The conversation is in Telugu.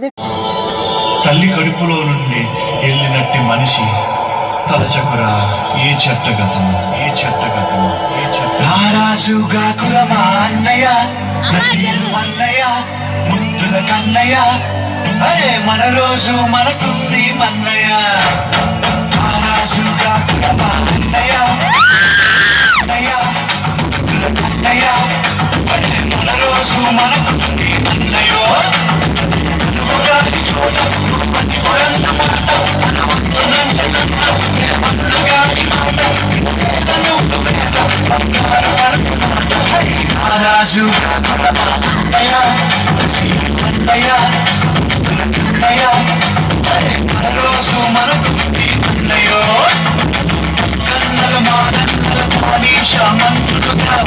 తల్లి కడుపులో నుండి వెళ్ళినట్టి మనిషి తలచకురా ఏ చెట్టగతము ఏ చెట్టగతము ఏ చెట్ట నారాజుగా కురమా అన్నయ్య అన్నయ్య ముద్దుల కన్నయ్య అరే మన రోజు మనకుంది మన్నయ్య నారాజుగా కురమా అన్నయ్య అన్నయ్య ముద్దుల కన్నయ్య అరే మన రోజు మనకుంది మన్నయ్యో రాజు రోజు మనకు అన్నయ్యో కన్నల మానన్నల మానీష మంత్రులుగా